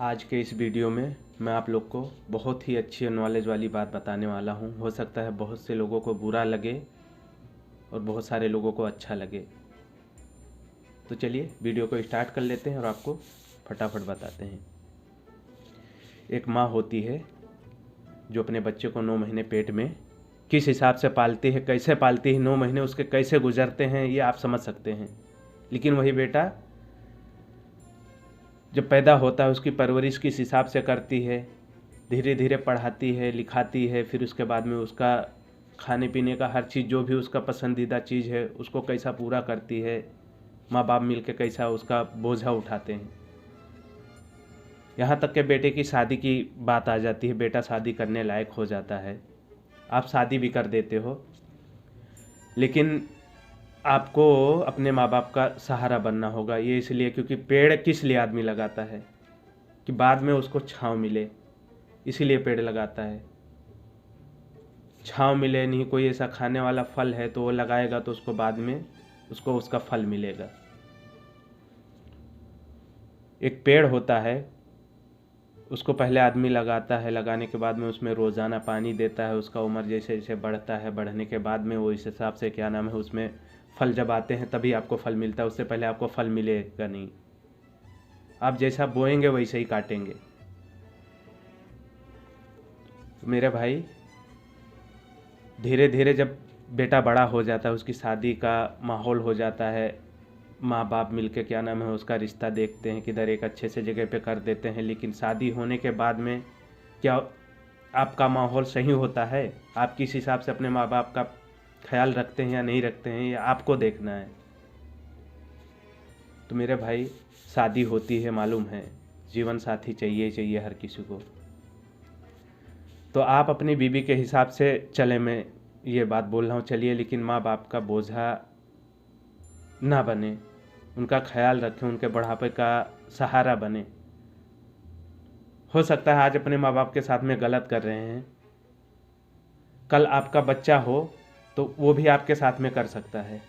आज के इस वीडियो में मैं आप लोग को बहुत ही अच्छी और नॉलेज वाली बात बताने वाला हूँ। हो सकता है बहुत से लोगों को बुरा लगे और बहुत सारे लोगों को अच्छा लगे। तो चलिए वीडियो को स्टार्ट कर लेते हैं और आपको फटाफट बताते हैं। एक माँ होती है जो अपने बच्चे को 9 महीने पेट में किस हिसाब से पालती है, कैसे पालती है, 9 महीने उसके कैसे गुजरते हैं ये आप समझ सकते हैं। लेकिन वही बेटा जब पैदा होता है उसकी परवरिश किस हिसाब से करती है, धीरे धीरे पढ़ाती है, लिखाती है, फिर उसके बाद में उसका खाने पीने का हर चीज़ जो भी उसका पसंदीदा चीज़ है उसको कैसा पूरा करती है। माँ बाप मिलकर कैसा उसका बोझा उठाते हैं। यहाँ तक के बेटे की शादी की बात आ जाती है। बेटा शादी करने लायक हो जाता है, आप शादी भी कर देते हो, लेकिन आपको अपने माँ बाप का सहारा बनना होगा। ये इसलिए क्योंकि पेड़ किस लिए आदमी लगाता है कि बाद में उसको छांव मिले, इसीलिए पेड़ लगाता है। छांव मिले नहीं, कोई ऐसा खाने वाला फल है तो वो लगाएगा तो उसको बाद में उसको उसका फल मिलेगा। एक पेड़ होता है उसको पहले आदमी लगाता है, लगाने के बाद में उसमें रोज़ाना पानी देता है। उसका उम्र जैसे जैसे बढ़ता है, बढ़ने के बाद में वो इस हिसाब से क्या नाम है उसमें फल जब आते हैं तभी आपको फल मिलता है, उससे पहले आपको फल मिलेगा नहीं। आप जैसा बोएंगे वैसे ही काटेंगे। तो मेरे भाई धीरे धीरे जब बेटा बड़ा हो जाता है, उसकी शादी का माहौल हो जाता है, माँ बाप मिलके क्या नाम है उसका रिश्ता देखते हैं, किधर एक अच्छे से जगह पे कर देते हैं। लेकिन शादी होने के बाद में क्या आपका माहौल सही होता है? आप किस हिसाब से अपने माँ बाप का ख्याल रखते हैं या नहीं रखते हैं, ये आपको देखना है। तो मेरे भाई शादी होती है, मालूम है, जीवन साथी चाहिए चाहिए हर किसी को। तो आप अपनी बीवी के हिसाब से चले, मैं ये बात बोल रहा हूँ चलिए, लेकिन माँ बाप का बोझा ना बने, उनका ख्याल रखें, उनके बुढ़ापे का सहारा बने। हो सकता है आज अपने माँ बाप के साथ में गलत कर रहे हैं, कल आपका बच्चा हो तो वो भी आपके साथ में कर सकता है।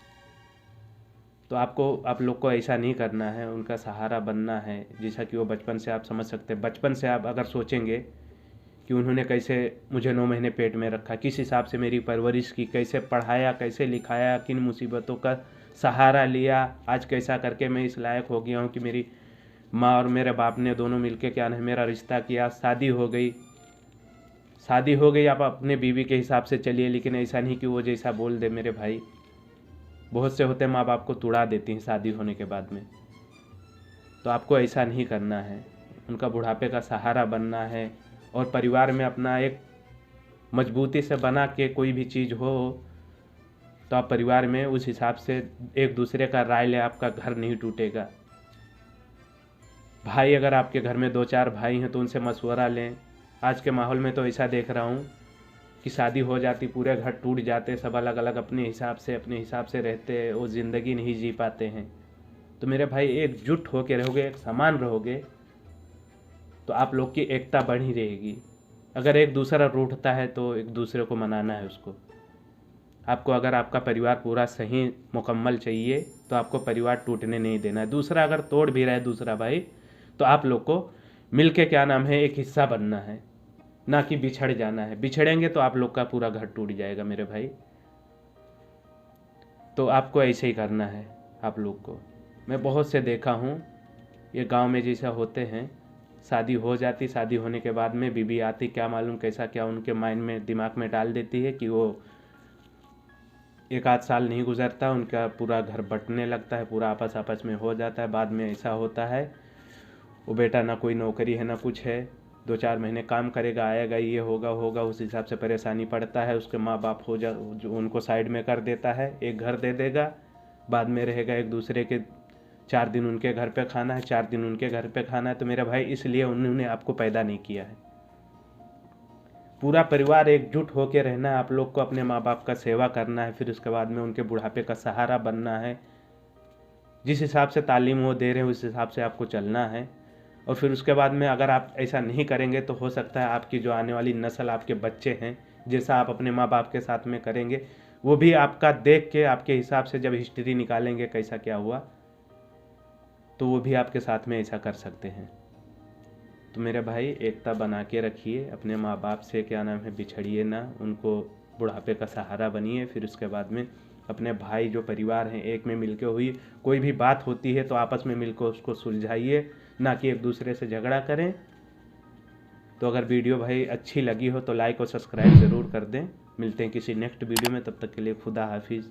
तो आप लोग को ऐसा नहीं करना है, उनका सहारा बनना है। जैसा कि वो बचपन से आप समझ सकते हैं, बचपन से आप अगर सोचेंगे कि उन्होंने कैसे मुझे 9 महीने पेट में रखा, किस हिसाब से मेरी परवरिश की, कैसे पढ़ाया, कैसे लिखाया, किन मुसीबतों का सहारा लिया, आज कैसा करके मैं इस लायक हो गया हूँ कि मेरी माँ और मेरे बाप ने दोनों मिलके क्या है मेरा रिश्ता किया, शादी हो गई। शादी हो गई, आप अपने बीवी के हिसाब से चलिए, लेकिन ऐसा नहीं कि वो जैसा बोल दे। मेरे भाई बहुत से होते माँ बाप को तुड़ा देती हैं शादी होने के बाद में। तो आपको ऐसा नहीं करना है, उनका बुढ़ापे का सहारा बनना है। और परिवार में अपना एक मजबूती से बना के कोई भी चीज़ हो तो आप परिवार में उस हिसाब से एक दूसरे का राय ले, आपका घर नहीं टूटेगा। भाई अगर आपके घर में 2-4 भाई हैं तो उनसे मशवरा लें। आज के माहौल में तो ऐसा देख रहा हूँ कि शादी हो जाती, पूरे घर टूट जाते, सब अलग अलग अपने हिसाब से रहते, वो ज़िंदगी नहीं जी पाते हैं। तो मेरे भाई एकजुट होकर रहोगे, एक समान रहोगे तो आप लोग की एकता बढ़ी रहेगी। अगर एक दूसरा रूठता है तो एक दूसरे को मनाना है उसको। आपको अगर आपका परिवार पूरा सही मुकम्मल चाहिए तो आपको परिवार टूटने नहीं देना है। दूसरा अगर तोड़ भी रहा है दूसरा भाई तो आप लोग को मिल के क्या नाम है एक हिस्सा बनना है, ना कि बिछड़ जाना है। बिछड़ेंगे तो आप लोग का पूरा घर टूट जाएगा मेरे भाई। तो आपको ऐसे ही करना है आप लोग को। मैं बहुत से देखा हूँ, ये गांव में जैसा होते हैं, शादी हो जाती, शादी होने के बाद में बीवी आती, क्या मालूम कैसा क्या उनके माइंड में दिमाग में डाल देती है कि वो 1 आध साल नहीं गुजरता उनका पूरा घर बंटने लगता है, पूरा आपस आपस में हो जाता है। बाद में ऐसा होता है वो बेटा ना कोई नौकरी है ना कुछ है, 2-4 महीने काम करेगा, आएगा, ये होगा होगा, उस हिसाब से परेशानी पड़ता है। उसके माँ बाप हो जा जो उनको साइड में कर देता है, एक घर दे देगा, बाद में रहेगा एक दूसरे के 4 दिन उनके घर पे खाना है, 4 दिन उनके घर पे खाना है। तो मेरा भाई इसलिए उन्होंने आपको पैदा नहीं किया है। पूरा परिवार एकजुट होकर रहना है, आप लोग को अपने माँ बाप का सेवा करना है, फिर उसके बाद में उनके बुढ़ापे का सहारा बनना है। जिस हिसाब से तालीम वो दे रहे हैं उस हिसाब से आपको चलना है। और फिर उसके बाद में अगर आप ऐसा नहीं करेंगे तो हो सकता है आपकी जो आने वाली नस्ल, आपके बच्चे हैं, जैसा आप अपने माँ बाप के साथ में करेंगे वो भी आपका देख के आपके हिसाब से जब हिस्ट्री निकालेंगे कैसा क्या हुआ तो वो भी आपके साथ में ऐसा कर सकते हैं। तो मेरे भाई एकता बना के रखिए, अपने माँ बाप से क्या नाम है बिछड़िए ना, उनको बुढ़ापे का सहारा बनिए। फिर उसके बाद में अपने भाई जो परिवार हैं एक में मिलके हुई, कोई भी बात होती है तो आपस में मिलकर उसको सुलझाइए, ना कि एक दूसरे से झगड़ा करें। तो अगर वीडियो भाई अच्छी लगी हो तो लाइक और सब्सक्राइब ज़रूर कर दें। मिलते हैं किसी नेक्स्ट वीडियो में, तब तक के लिए खुदा हाफिज़।